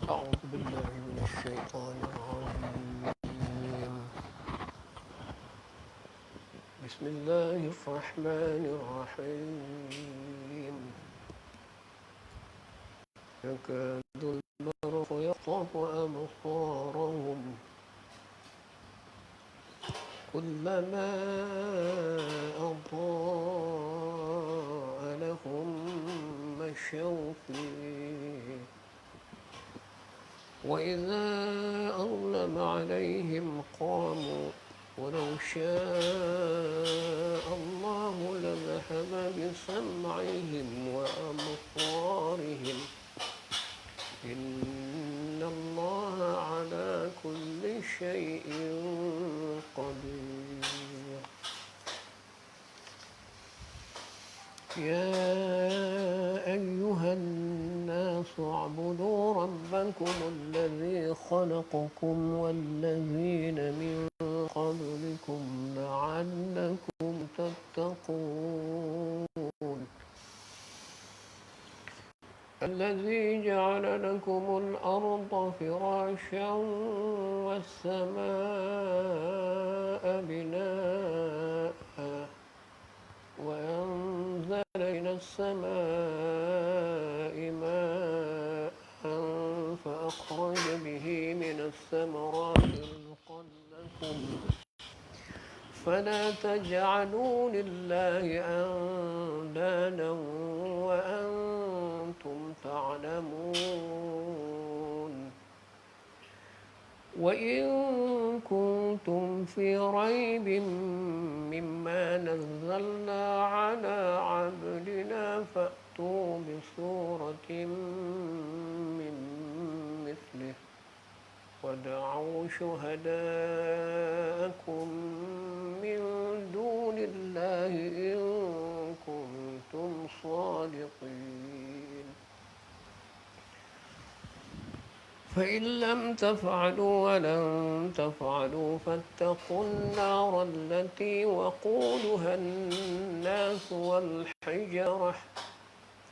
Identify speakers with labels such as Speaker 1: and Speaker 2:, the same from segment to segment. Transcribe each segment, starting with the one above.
Speaker 1: أعوذ بالله من الشيطان الرجيم. بسم الله الرحمن الرحيم. يكاد البرق يخطف أبصارهم كلما أضاء لهم مشوا فيه وإذا أظلم عليهم قاموا ولو شاء الله لذهب بسمعهم وأبصارهم إن الله على كل شيء قدير. يا أيها الناس اعبدوا ربكم الذي خلقكم والذين من قبلكم لعلكم تتقون. الذي جعل لكم الأرض فراشا والسماء بناء وأنزل من السماء ماء فأخرج به من الثمرات رزقا لكم فلا تجعلوا لله أندادا وأنتم تعلمون. وإن كنتم في ريب مما نزلنا على عبدنا فأتوا بسورة من مثله وادعوا شهداءكم من دون الله إن كنتم صادقين. فإن لم تفعلوا ولن تفعلوا فاتقوا النار التي وقودها الناس والحجرة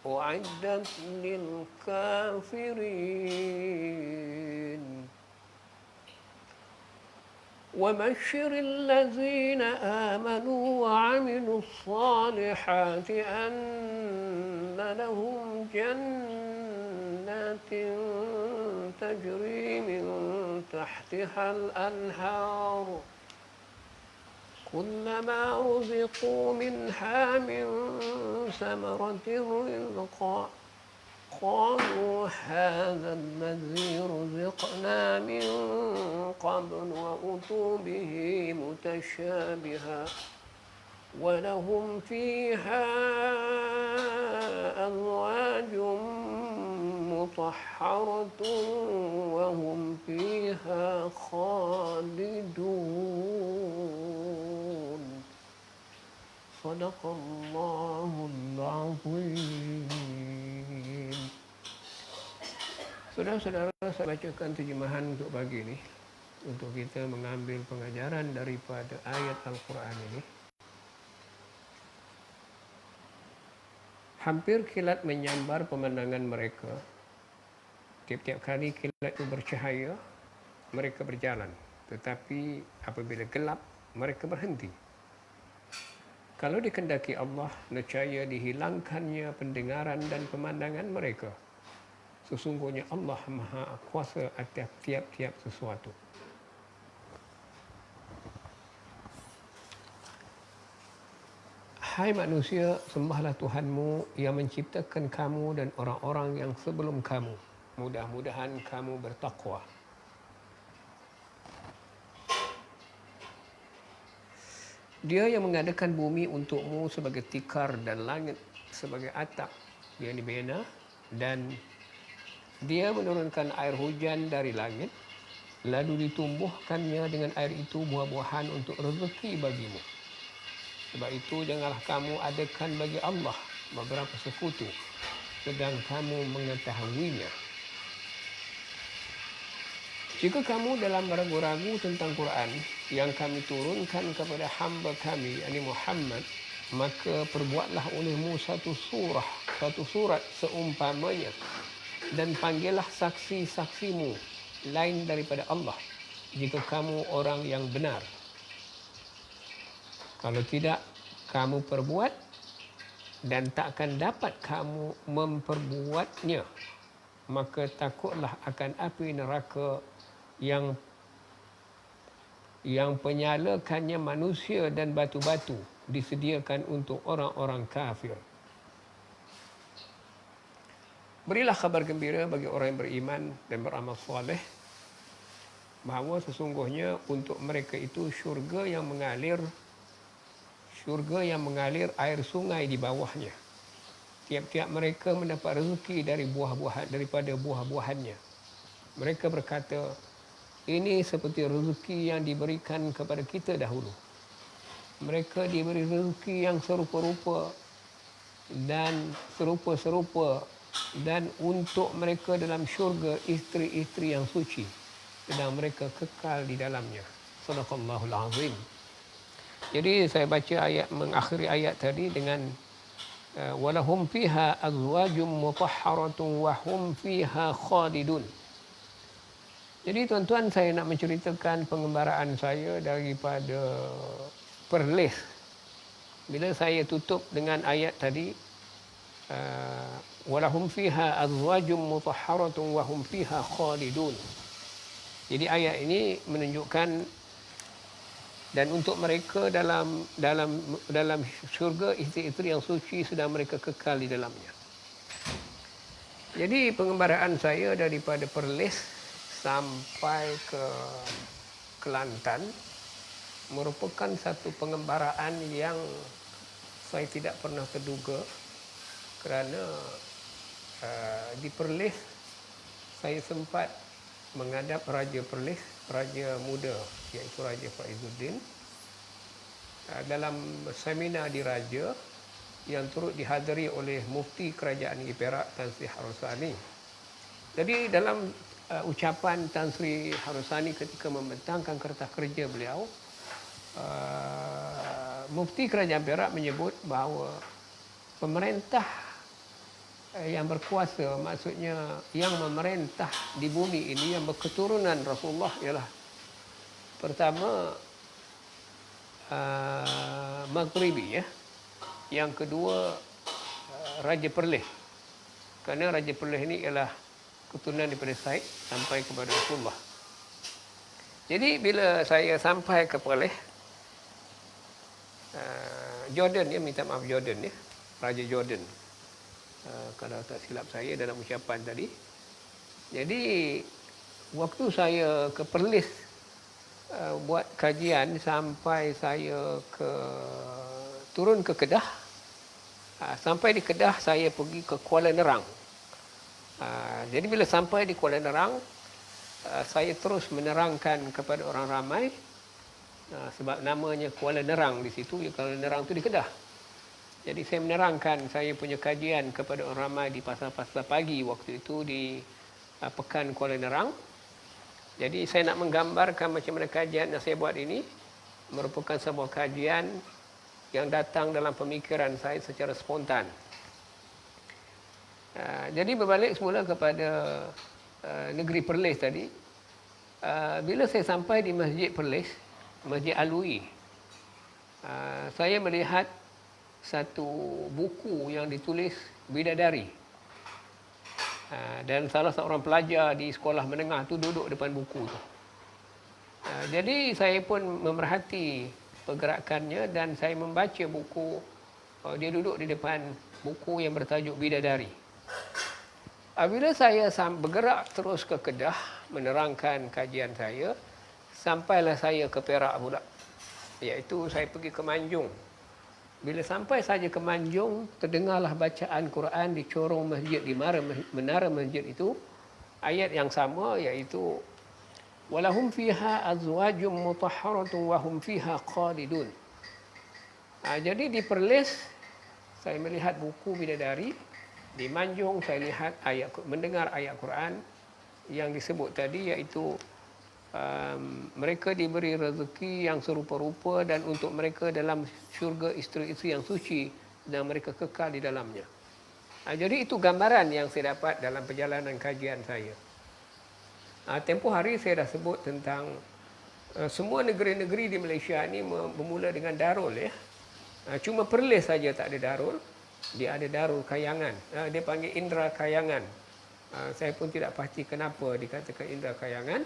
Speaker 1: أعدت للكافرين. وبشر الذين آمنوا وعملوا الصالحات أن لهم جنات تجري من تحتها الأنهار كلما رزقوا منها من ثمرة رزقا قالوا هذا الذي رزقنا من قبل وأتوا به متشابها ولهم فيها أزواج مطهرة وهم فيها خالدون. صدق الله العظيم. Saudara-saudara, saya bacakan terjemahan untuk pagi ini untuk kita mengambil pengajaran daripada ayat Al-Quran ini. Hampir kilat menyambar pemandangan mereka. Tiap-tiap kali kilat itu bercahaya, mereka berjalan. Tetapi apabila gelap, mereka berhenti. Kalau dikehendaki Allah, nescaya dihilangkannya pendengaran dan pemandangan mereka. Sesungguhnya Allah Maha Kuasa atas tiap-tiap sesuatu. Hai manusia, sembahlah Tuhanmu yang menciptakan kamu dan orang-orang yang sebelum kamu. Mudah-mudahan kamu bertakwa. Dia yang mengadakan bumi untukmu sebagai tikar dan langit sebagai atap yang dibina, dan Dia menurunkan air hujan dari langit, lalu ditumbuhkannya dengan air itu buah-buahan untuk rezeki bagimu. Sebab itu janganlah kamu adakan bagi Allah beberapa sekutu, sedang kamu mengetahuinya. Jika kamu dalam ragu-ragu tentang Quran yang kami turunkan kepada hamba kami, yakni Muhammad, maka perbuatlah olehmu satu surat seumpamanya, dan panggillah saksi-saksimu lain daripada Allah jika kamu orang yang benar. Kalau tidak kamu perbuat dan tak akan dapat kamu memperbuatnya, maka takutlah akan api neraka yang penyalakannya manusia dan batu-batu disediakan untuk orang-orang kafir. Berilah kabar gembira bagi orang yang beriman dan beramal soleh bahawa sesungguhnya untuk mereka itu syurga yang mengalir air sungai di bawahnya. Tiap-tiap mereka mendapat rezeki daripada buah-buahannya. Mereka berkata, ini seperti rezeki yang diberikan kepada kita dahulu. Mereka diberi rezeki yang serupa-rupa dan untuk mereka dalam syurga isteri-isteri yang suci sedang mereka kekal di dalamnya. Sadaqallahul azim. Jadi saya baca mengakhiri ayat tadi dengan walahum fiha azwajum mutahharatun wa hum fiha khalidun. Jadi tuan-tuan, saya nak menceritakan pengembaraan saya daripada Perlis. Bila saya tutup dengan ayat tadi, walahum fiha azwajum mutahharatun wa hum fiha khalidun. Jadi ayat ini menunjukkan dan untuk mereka dalam syurga isteri-isteri yang suci sedang mereka kekal di dalamnya. Jadi pengembaraan saya daripada Perlis sampai ke Kelantan merupakan satu pengembaraan yang saya tidak pernah terduga, kerana di Perlis saya sempat menghadap Raja Perlis, Raja Muda, iaitu Raja Faizuddin, dalam seminar di Raja yang turut dihadiri oleh Mufti Kerajaan Negeri Perak Tan Sri Harusani. Jadi dalam ucapan Tan Sri Harusani ketika membentangkan kertas kerja beliau, Mufti Kerajaan Perak menyebut bahawa pemerintah yang berkuasa, maksudnya yang memerintah di bumi ini yang berketurunan Rasulullah ialah pertama Maghribi, yang kedua Raja Perlis, kerana Raja Perlis ini ialah keturunan daripada Said sampai kepada Rasulullah. Jadi bila saya sampai ke Perlis, Jordan, minta maaf Jordan, Raja Jordan, kalau tak silap saya dalam ucapan tadi. Jadi waktu saya ke Perlis buat kajian sampai saya turun ke Kedah, sampai di Kedah saya pergi ke Kuala Nerang. Jadi bila sampai di Kuala Nerang, saya terus menerangkan kepada orang ramai, sebab namanya Kuala Nerang di situ, Kuala Nerang tu di Kedah. Jadi saya menerangkan saya punya kajian kepada orang ramai di pasar-pasar pagi waktu itu di Pekan Kuala Nerang. Jadi saya nak menggambarkan macam mana kajian yang saya buat ini merupakan sebuah kajian yang datang dalam pemikiran saya secara spontan. Jadi berbalik semula kepada negeri Perlis tadi, bila saya sampai di Masjid Perlis, Masjid Alwi, saya melihat satu buku yang ditulis Bidadari, dan salah seorang pelajar di sekolah menengah tu duduk depan buku tu. Jadi saya pun memerhati pergerakannya dan saya membaca buku. Dia duduk di depan buku yang bertajuk Bidadari. Bila saya bergerak terus ke Kedah menerangkan kajian saya, sampailah saya ke Perak pula, iaitu saya pergi ke Manjung. Bila sampai saja ke Manjung, terdengarlah bacaan Quran di corong masjid, di menara masjid itu, ayat yang sama, iaitu walahum fiha azwajum mutahharatun wa hum fiha khalidun. Jadi di Perlis saya melihat buku Bidadari, di Manjung saya lihat mendengar ayat Quran yang disebut tadi, iaitu mereka diberi rezeki yang serupa-rupa dan untuk mereka dalam syurga isteri-isteri yang suci dan mereka kekal di dalamnya. Jadi itu gambaran yang saya dapat dalam perjalanan kajian saya. Tempoh hari saya dah sebut tentang semua negeri-negeri di Malaysia ni bermula dengan darul ya. Cuma Perlis saja tak ada darul. Dia ada darul kayangan. Dia panggil Indra Kayangan. Saya pun tidak pasti kenapa dikatakan Indra Kayangan.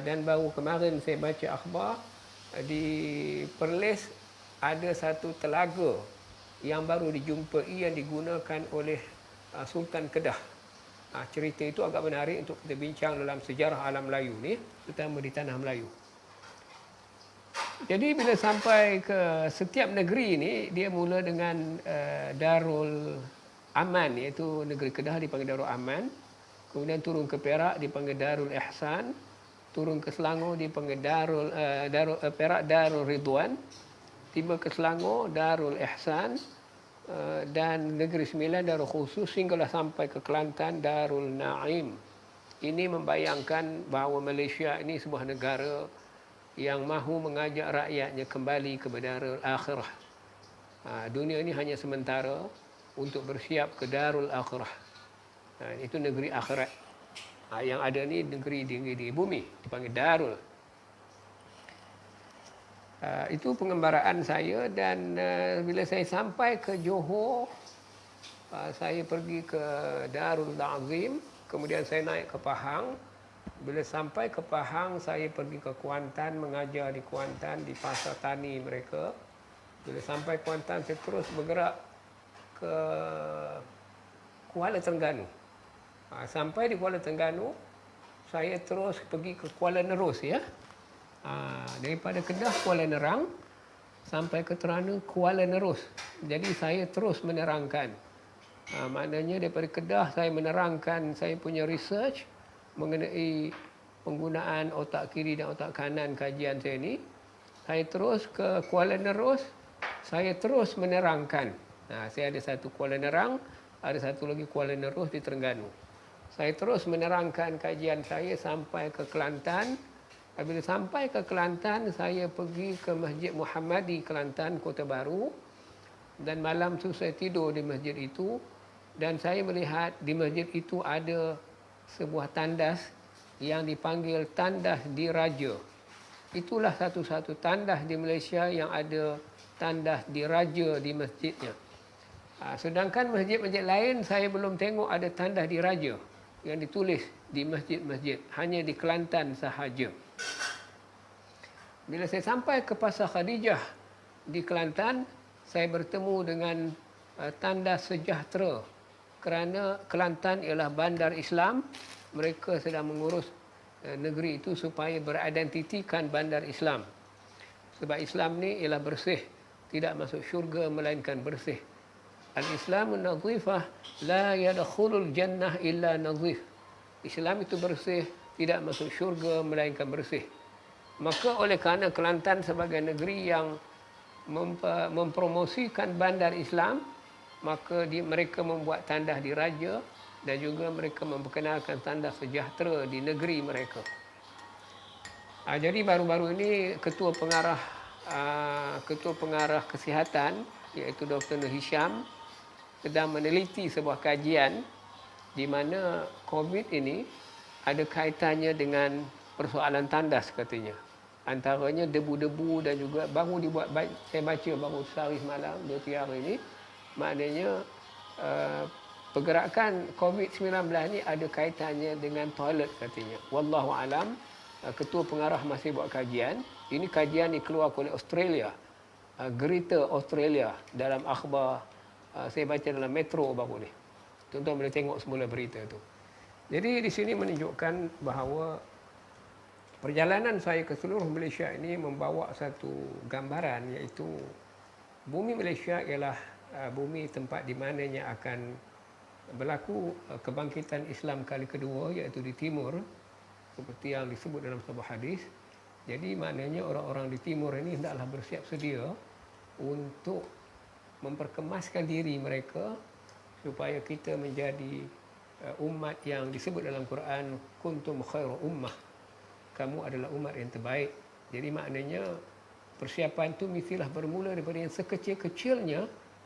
Speaker 1: Dan baru kemarin saya baca akhbar di Perlis ada satu telaga yang baru dijumpai yang digunakan oleh Sultan Kedah. Cerita itu agak menarik untuk kita bincang dalam sejarah alam Melayu ni, terutama di tanah Melayu. Jadi bila sampai ke setiap negeri ni, dia mula dengan Darul Aman, iaitu negeri Kedah dipanggil Darul Aman. Kemudian turun ke Perak dipanggil Darul Ihsan. Turun ke Selangor dipanggil Perak Darul Ridwan. Tiba ke Selangor Darul Ihsan. Dan Negeri Sembilan Darul Khusus, hinggalah sampai ke Kelantan Darul Naim. Ini membayangkan bahawa Malaysia ini sebuah negara yang mahu mengajak rakyatnya kembali kepada Darul Akhirah. Dunia ini hanya sementara untuk bersiap ke Darul Akhirah. Itu negeri akhirat. Yang ada ni negeri di bumi, dipanggil Darul. Itu pengembaraan saya. Dan bila saya sampai ke Johor, saya pergi ke Darul Ta'zim, kemudian saya naik ke Pahang. Bila sampai ke Pahang, saya pergi ke Kuantan, mengajar di Kuantan, di pasar tani mereka. Bila sampai Kuantan, saya terus bergerak ke Kuala Terengganu. Sampai di Kuala Terengganu, saya terus pergi ke Kuala Nerus ya. Daripada Kedah Kuala Nerang sampai ke Terengganu Kuala Nerus. Jadi saya terus menerangkan. Maknanya daripada Kedah saya menerangkan saya punya research mengenai penggunaan otak kiri dan otak kanan kajian saya ni. Saya terus ke Kuala Nerus, saya terus menerangkan. Saya ada satu Kuala Nerang, ada satu lagi Kuala Nerus di Terengganu. Saya terus menerangkan kajian saya sampai ke Kelantan. Bila sampai ke Kelantan, saya pergi ke Masjid Muhammadi Kelantan, Kota Baru. Dan malam tu saya tidur di masjid itu. Dan saya melihat di masjid itu ada sebuah tandas yang dipanggil Tandas Diraja. Itulah satu-satu tandas di Malaysia yang ada tandas diraja di masjidnya. Sedangkan masjid-masjid lain saya belum tengok ada tandas diraja yang ditulis di masjid-masjid. Hanya di Kelantan sahaja. Bila saya sampai ke Pasar Khadijah di Kelantan, saya bertemu dengan tandas sejahtera. Kerana Kelantan ialah bandar Islam, mereka sedang mengurus negeri itu supaya beridentitikan bandar Islam. Sebab Islam ni ialah bersih, tidak masuk syurga melainkan bersih. Al-Islamu nadhifah, la yadkhulul jannah illa nadhif. Islam itu bersih, tidak masuk syurga melainkan bersih. Maka oleh kerana Kelantan sebagai negeri yang mempromosikan bandar Islam, maka mereka membuat tandas diraja dan juga mereka memperkenalkan tandas sejahtera di negeri mereka. Jadi baru-baru ini Ketua Pengarah Kesihatan, iaitu Dr. Nur Hisham, sedang meneliti sebuah kajian di mana COVID ini ada kaitannya dengan persoalan tandas katanya. Antaranya debu-debu dan juga baru dibuat, saya baca baru sehari semalam, 2-3 hari ini, maknanya pergerakan COVID-19 ni ada kaitannya dengan toilet katanya. Wallahu alam, Ketua Pengarah masih buat kajian. Ini kajian ni keluar oleh Australia, Greater Australia, dalam akhbar saya baca dalam Metro baru ni. Tuan-tuan boleh tengok semula berita tu. Jadi di sini menunjukkan bahawa perjalanan saya ke seluruh Malaysia ini membawa satu gambaran, iaitu bumi Malaysia ialah bumi tempat di mananya akan berlaku kebangkitan Islam kali kedua, iaitu di timur, seperti yang disebut dalam sebuah hadis. Jadi maknanya orang-orang di timur ini hendaklah bersiap sedia untuk memperkemaskan diri mereka supaya kita menjadi umat yang disebut dalam Quran kuntum khairu ummah. Kamu adalah umat yang terbaik. Jadi maknanya persiapan itu mestilah bermula daripada yang sekecil-kecilnya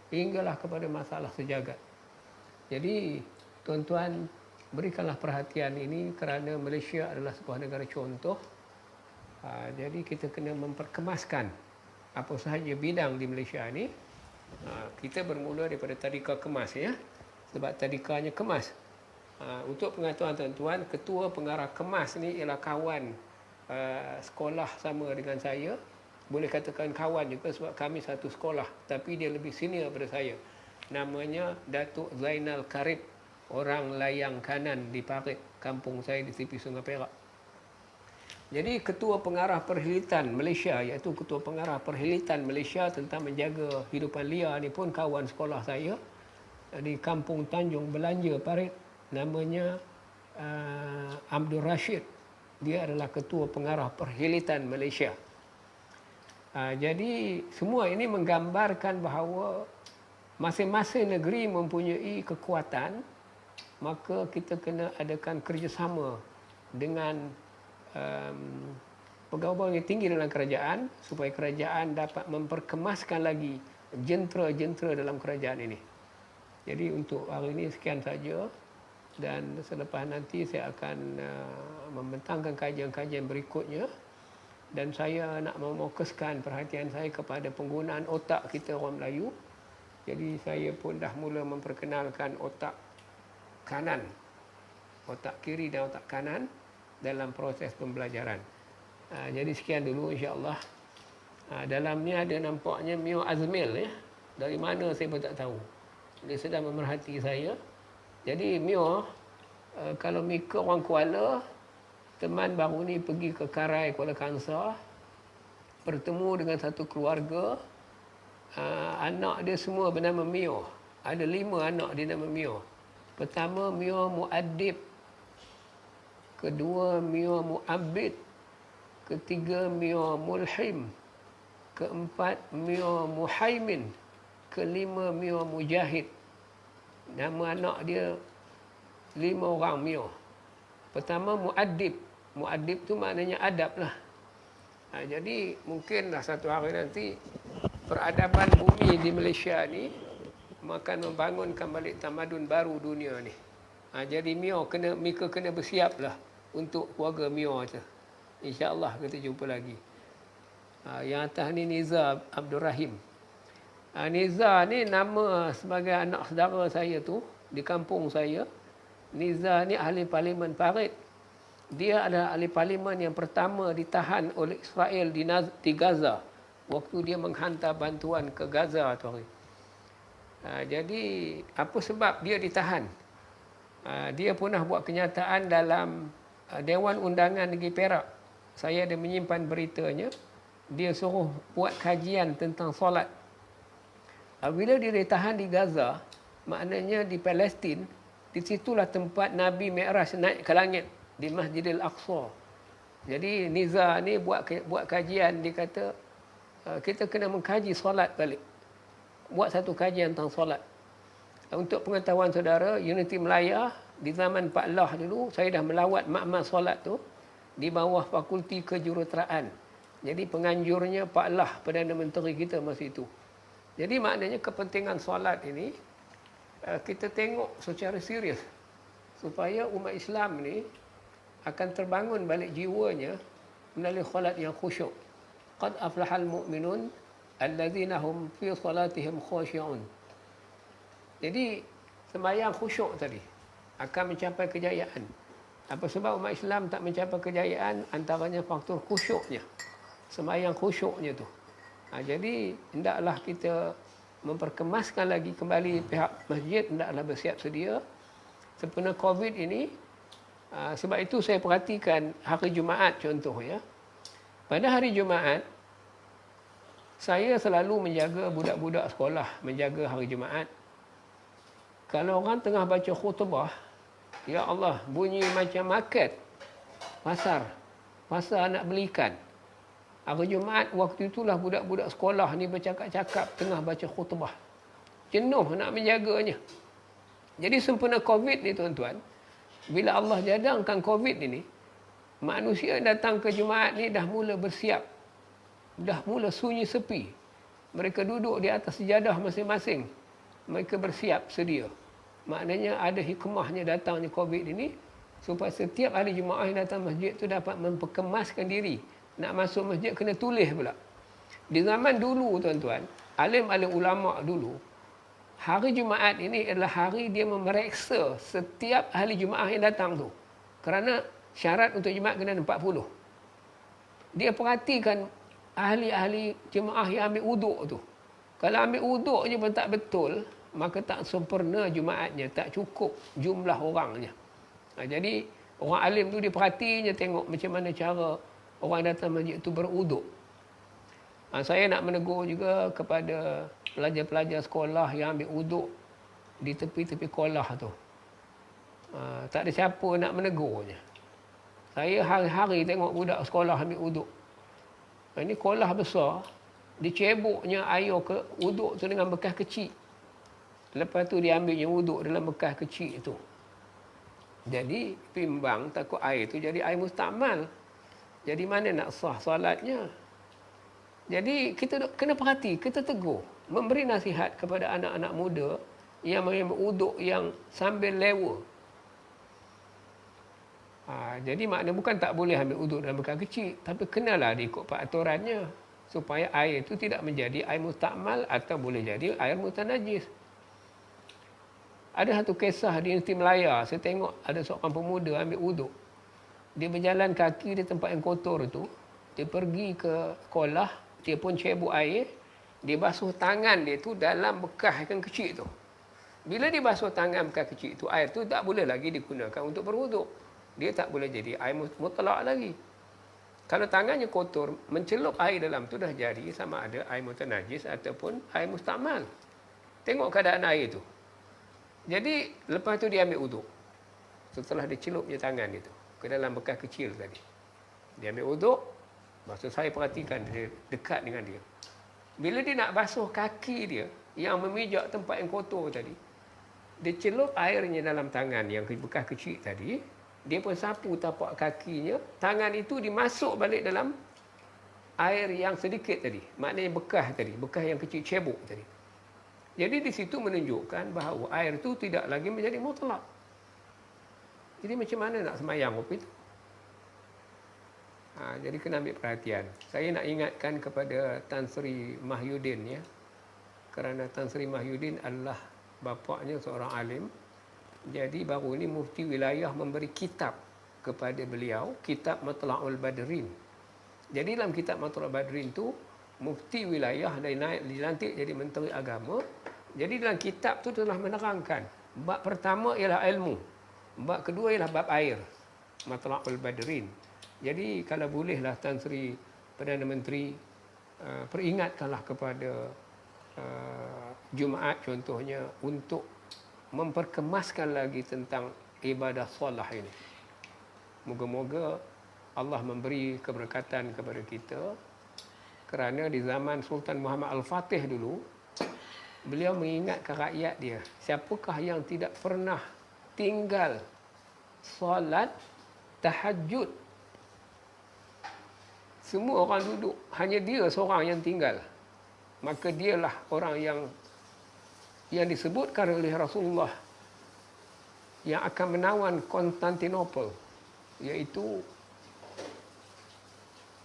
Speaker 1: hinggalah kepada masalah sejagat. Jadi tuan-tuan berikanlah perhatian ini kerana Malaysia adalah sebuah negara contoh. Jadi kita kena memperkemaskan apa sahaja bidang di Malaysia ni. Kita bermula daripada tadika kemas ya. Sebab tadikanya kemas. Untuk pengetahuan tuan-tuan, ketua pengarah kemas ni ialah kawan sekolah sama dengan saya. Boleh katakan kawan juga sebab kami satu sekolah, tapi dia lebih senior daripada saya. Namanya Datuk Zainal Karib, orang Layang Kanan di Parit, kampung saya di tepi Sungai Perak. Jadi ketua pengarah perhilitan Malaysia, iaitu ketua pengarah perhilitan Malaysia tentang menjaga hidupan liar ni pun kawan sekolah saya di kampung Tanjung Belanja Parit, namanya Abdul Rashid. Dia adalah ketua pengarah perhilitan Malaysia. Jadi semua ini menggambarkan bahawa masing-masing negeri mempunyai kekuatan, maka kita kena adakan kerjasama dengan pegawai yang tinggi dalam kerajaan supaya kerajaan dapat memperkemaskan lagi jentera-jentera dalam kerajaan ini. Jadi untuk hari ini sekian saja, dan selepas nanti saya akan membentangkan kajian-kajian berikutnya. Dan saya nak memokuskan perhatian saya kepada penggunaan otak kita orang Melayu. Jadi saya pun dah mula memperkenalkan otak kanan, otak kiri dan otak kanan dalam proses pembelajaran. Jadi sekian dulu insya-Allah. Dalam ni ada nampaknya Mio Azmil ya. Dari mana saya pun tak tahu. Dia sedang memerhati saya. Jadi Mio, kalau Mika orang Kuala, teman baru ni pergi ke Karai, Kuala Kangsar, bertemu dengan satu keluarga. Anak dia semua bernama Mio. Ada 5 anak dia nama Mio. Pertama Mio Muaddib, kedua Mio Muabbid, ketiga Mio Mulhim, keempat Mio Muhaimin, kelima Mio Mujahid. Nama anak dia 5 orang Mio. Pertama Muaddib. Muaddib tu maknanya adab lah. Jadi mungkinlah satu hari nanti peradaban bumi di Malaysia ni akan membangunkan balik tamadun baru dunia ni. Jadi Mika kena bersiap lah untuk keluarga Mio tu. InsyaAllah kita jumpa lagi. Yang atas ni Niza Abdul Rahim. Niza ni nama sebagai anak saudara saya tu di kampung saya. Niza ni ahli parlimen Parit. Dia adalah ahli parlimen yang pertama ditahan oleh Israel di Gaza waktu dia menghantar bantuan ke Gaza tu hari. Jadi apa sebab dia ditahan? Dia pernah buat kenyataan dalam Dewan Undangan Negeri Perak. Saya ada menyimpan beritanya. Dia suruh buat kajian tentang solat. Bila dia ditahan di Gaza, maknanya di Palestin, di situlah tempat Nabi Mi'raj naik ke langit di Masjidil Aqsa. Jadi Niza ni buat kajian, dia kata kita kena mengkaji solat balik. Buat satu kajian tentang solat. Untuk pengetahuan saudara, Unity Melaya di zaman Pak Lah dulu, saya dah melawat makmal solat tu di bawah Fakulti Kejuruteraan. Jadi penganjurnya Pak Lah, Perdana Menteri kita masa itu. Jadi maknanya kepentingan solat ini kita tengok secara serius supaya umat Islam ni akan terbangun balik jiwanya melalui solat yang khusyuk. Qad aflahal mu'minun allazina hum fi salatihim khushu'un. Jadi sembahyang khusyuk tadi akan mencapai kejayaan. Apa sebab umat Islam tak mencapai kejayaan? Antaranya faktor khusyuknya. Sembahyang khusyuknya tu. Jadi hendaklah kita memperkemaskan lagi kembali pihak masjid, hendaklah bersiap sedia. Sempena COVID ini, sebab itu saya perhatikan hari Jumaat contohnya. Pada hari Jumaat, saya selalu menjaga budak-budak sekolah, menjaga hari Jumaat. Kalau orang tengah baca khutbah, ya Allah, bunyi macam market, pasar nak beli ikan. Hari Jumaat, waktu itulah budak-budak sekolah ni bercakap-cakap tengah baca khutbah. Jenuh nak menjaganya. Jadi sempena COVID ni tuan-tuan, bila Allah jadangkan COVID ini, manusia datang ke Jumaat ni dah mula bersiap. Dah mula sunyi sepi. Mereka duduk di atas sejadah masing-masing. Mereka bersiap sedia. Maknanya ada hikmahnya datangnya COVID ini supaya setiap ahli jemaah yang datang masjid tu dapat memperkemaskan diri. Nak masuk masjid kena tulis pula. Di zaman dulu tuan-tuan, alim-alim ulama dulu, hari Jumaat ini adalah hari dia memeriksa setiap ahli jemaah yang datang tu. Kerana syarat untuk Jumaat kena 40. Dia perhatikan ahli-ahli jemaah yang ambil uduk tu. Kalau ambil uduk je pun tak betul, maka tak sempurna Jumaatnya, tak cukup jumlah orangnya. Jadi orang alim tu dia perhatinya tengok macam mana cara orang datang masjid tu beruduk. Saya nak menegur juga kepada pelajar-pelajar sekolah yang ambil uduk di tepi-tepi sekolah tu. Tak ada siapa nak menegurnya. Saya hari-hari tengok budak sekolah ambil uduk. Ini sekolah besar, diceboknya air ke uduk tu dengan bekas kecil. Lepas tu dia ambilnya uduk dalam bekas kecil tu. Jadi bimbang takut air tu jadi air mustakmal. Jadi mana nak sah solatnya? Jadi kita kena perhati, kita tegur, memberi nasihat kepada anak-anak muda yang mengambil uduk yang sambil lewa. Jadi makna bukan tak boleh ambil uduk dalam bekas kecil, tapi kenalah diikut peraturannya supaya air itu tidak menjadi air mustakmal atau boleh jadi air mutanajis. Ada satu kisah di Universiti Melaya, saya tengok ada seorang pemuda ambil uduk. Dia berjalan kaki di tempat yang kotor itu, dia pergi ke sekolah, dia pun cebok air, dia basuh tangan dia tu dalam bekas yang kecil tu. Bila dia basuh tangan bekas kecil tu, air tu tak boleh lagi digunakan untuk beruduk. Dia tak boleh jadi air mutlak lagi. Kalau tangannya kotor, mencelup air dalam tu dah jadi sama ada air mutanajis ataupun air mustakmal. Tengok keadaan air tu. Jadi lepas tu dia ambil uduk. Setelah dia celupnya tangan dia tu ke dalam bekas kecil tadi. Dia ambil uduk. Maksud saya perhatikan dia dekat dengan dia. Bila dia nak basuh kaki dia yang memijak tempat yang kotor tadi, dia celup airnya dalam tangan yang bekas kecil tadi, dia pun sapu tapak kakinya, tangan itu dimasuk balik dalam air yang sedikit tadi. Maknanya bekas tadi, bekas yang kecil cebok tadi. Jadi di situ menunjukkan bahawa air itu tidak lagi menjadi mutlak. Jadi macam mana nak semayang waktu itu? Jadi kena ambil perhatian. Saya nak ingatkan kepada Tan Sri Mahyudin ya. Kerana Tan Sri Mahyudin adalah bapaknya seorang alim. Jadi baru ini mufti wilayah memberi kitab kepada beliau, kitab Matla'ul Badrin. Jadi dalam kitab Matla'ul Badrin itu mufti wilayah dilantik jadi menteri agama. Jadi dalam kitab tu telah menerangkan bab pertama ialah ilmu, bab kedua ialah bab air, Matla'ul Badrin. Jadi kalau bolehlah Tan Sri Perdana Menteri peringatkanlah kepada Jumaat contohnya untuk memperkemaskan lagi tentang ibadah solah ini. Moga-moga Allah memberi keberkatan kepada kita. Kerana di zaman Sultan Muhammad Al-Fatih dulu, beliau mengingatkan rakyat dia, siapakah yang tidak pernah tinggal solat tahajud. Semua orang duduk, hanya dia seorang yang tinggal. Maka dialah orang yang disebutkan oleh Rasulullah yang akan menawan Konstantinopel, iaitu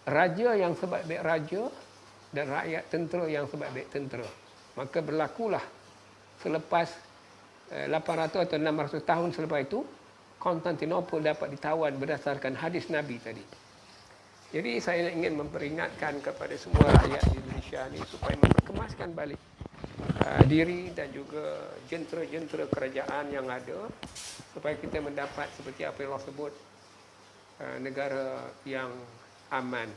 Speaker 1: raja yang sebaik-baik raja dan rakyat tentera yang sebaik-baik tentera. Maka berlakulah selepas 800 atau 600 tahun selepas itu, Konstantinopel dapat ditawan berdasarkan hadis Nabi tadi. Jadi saya ingin memperingatkan kepada semua rakyat di Indonesia ini supaya memperkemaskan balik diri dan juga jentera-jentera kerajaan yang ada supaya kita mendapat seperti apa yang Allah sebut negara yang aman.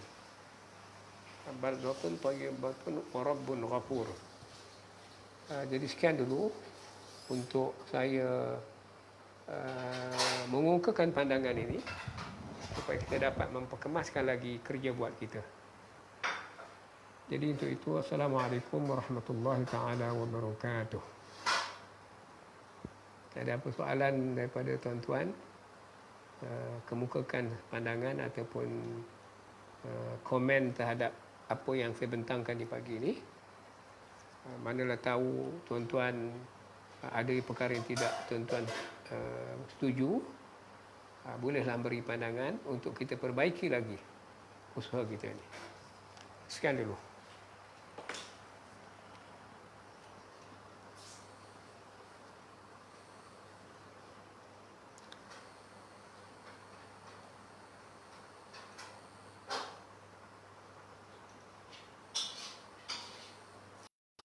Speaker 1: Baldatun thayyibatun wa rabbun ghafur. Jadi sekian dulu untuk saya mengungkapkan pandangan ini supaya kita dapat memperkemaskan lagi kerja buat kita. Jadi untuk itu, Assalamualaikum warahmatullahi taala wabarakatuh. Ada apa soalan daripada tuan-tuan? Kemukakan pandangan ataupun komen terhadap apa yang saya bentangkan di pagi ini. Manalah tahu tuan-tuan ada perkara yang tidak tuan-tuan setuju, bolehlah beri pandangan untuk kita perbaiki lagi usaha kita ini. Sekian dulu.